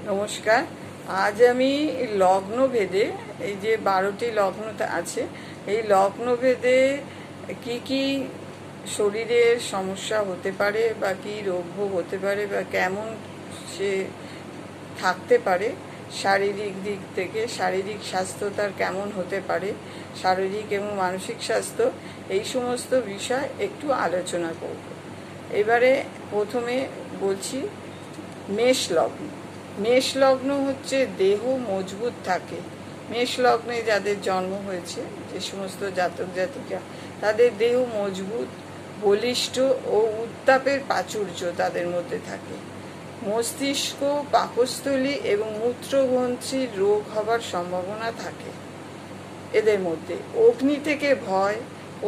নমস্কার। আজ আমি লগ্ন ভেদে, এই যে 12টি লগ্ন আছে, এই লগ্ন ভেদে কি কি শরীরের সমস্যা হতে পারে বা কি রোগভোগ হতে পারে বা কেমন সে থাকতে পারে, শারীরিক দিক থেকে শারীরিক স্বাস্থ্য তার কেমন হতে পারে, শারীরিক এবং মানসিক স্বাস্থ্য, এই সমস্ত বিষয় একটু আলোচনা করব। এবারে প্রথমে বলছি মেষ লগ্ন। মেষ লগ্ন হচ্ছে দেহ মজবুত থাকে। মেষ লগ্নে যাদের জন্ম হয়েছে, যে সমস্ত জাতক জাতিকা, তাদের দেহ মজবুত, বলিষ্ঠ ও উত্তাপের প্রাচুর্য তাদের মধ্যে থাকে। মস্তিষ্ক, পাকস্থলী এবং মূত্রগ্রন্থির রোগ হবার সম্ভাবনা থাকে এদের মধ্যে। অগ্নি থেকে ভয়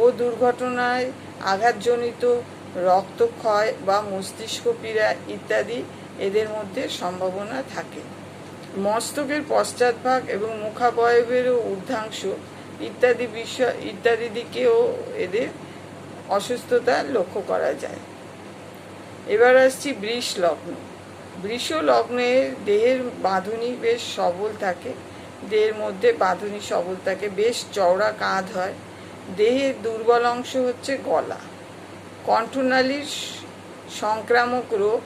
ও দুর্ঘটনায় আঘাতজনিত রক্তক্ষয় বা মস্তিষ্ক পীড়া ইত্যাদি এদের মধ্যে সম্ভাবনা থাকে। মস্তকের পশ্চাৎভাগ এবং মুখাবয়বেরও ঊর্ধ্বাংশ ইত্যাদি দিকেও এদের অসুস্থতা লক্ষ্য করা যায়। এবার আসছি বৃষ লগ্ন। বৃষ লগ্নের দেহের বাঁধুনি বেশ সবল থাকে, দেহের মধ্যে বাঁধুনি সবল থাকে, বেশ চওড়া কাঁধ হয়। দেহের দুর্বল অংশ হচ্ছে গলা। কণ্ঠনালীর সংক্রামক রোগ,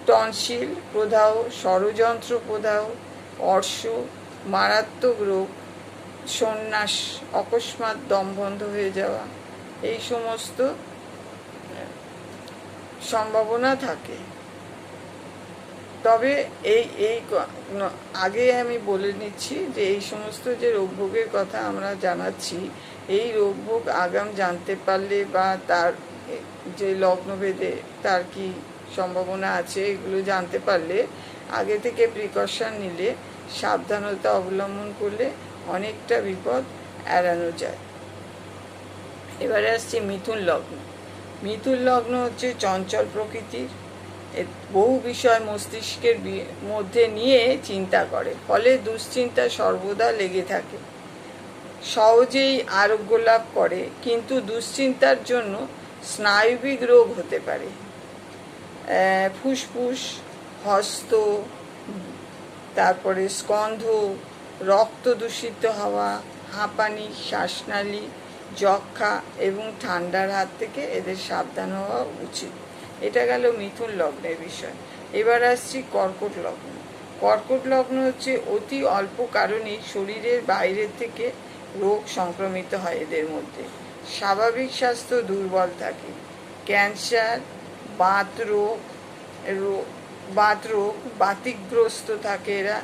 টনসিল প্রদাহ, ষড়যন্ত্র প্রদাহ, অর্শ, মারাত্মক রোগ, সন্ন্যাস, অকস্মাৎ দম বন্ধ হয়ে যাওয়া, এই সমস্ত সম্ভাবনা থাকে। তবে এই এই আগে আমি বলে নিচ্ছি যে এই সমস্ত যে রোগভোগের কথা আমরা জানাচ্ছি, এই রোগভোগ আগাম জানতে পারলে বা তার যে লগ্নভেদে তার কি সম্ভাবনা আছে, এগুলো জানতে পারলে, আগে থেকে প্রিকশন নিলে, সাবধানতা অবলম্বন করলে অনেকটা বিপদ এড়ানো যায়। এবারে আসছি মিথুন লগ্ন। মিথুন লগ্ন হচ্ছে চঞ্চল প্রকৃতির, বহু বিষয় মস্তিষ্কের মধ্যে নিয়ে চিন্তা করে, ফলে দুশ্চিন্তা সর্বদা লেগে থাকে। সহজেই আরোগ্য লাভ করে, কিন্তু দুশ্চিন্তার জন্য স্নায়বিক রোগ হতে পারে। ফুসফুস, হস্ত, তারপরে স্কন্ধ, রক্ত দূষিত হওয়া, হাঁপানি, শ্বাসনালী, যক্ষা এবং ঠান্ডার হাত থেকে এদের সাবধান হওয়া উচিত। এটা গেল মিথুন লগ্নের বিষয়। এবার আসছি কর্কট লগ্ন। কর্কট লগ্ন হচ্ছে অতি অল্প কারণেই শরীরের বাইরে থেকে রোগ সংক্রমিত হয় এদের মধ্যে। স্বাভাবিক স্বাস্থ্য দুর্বল থাকে। ক্যান্সার, বাতিগ্রস্ত থাকে এরা,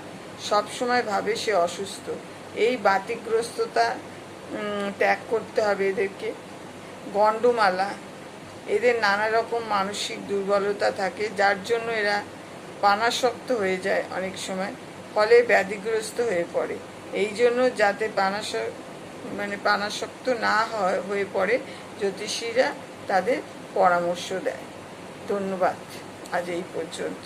সবসময় ভাবে সে অসুস্থ। এই বাতিগ্রস্ততা ত্যাগ করতে হবে এদেরকে। গণ্ডমালা, এদের নানা রকম মানসিক দুর্বলতা থাকে, যার জন্য এরা পানাসক্ত হয়ে যায় অনেক সময়, ফলে ব্যাধিগ্রস্ত হয়ে পড়ে। এই জন্য যাতে পানাসক্ত না হয়ে পড়ে, জ্যোতিষীরা তাদের পরামর্শ দেয়। ধন্যবাদ। আজ এই পর্যন্ত।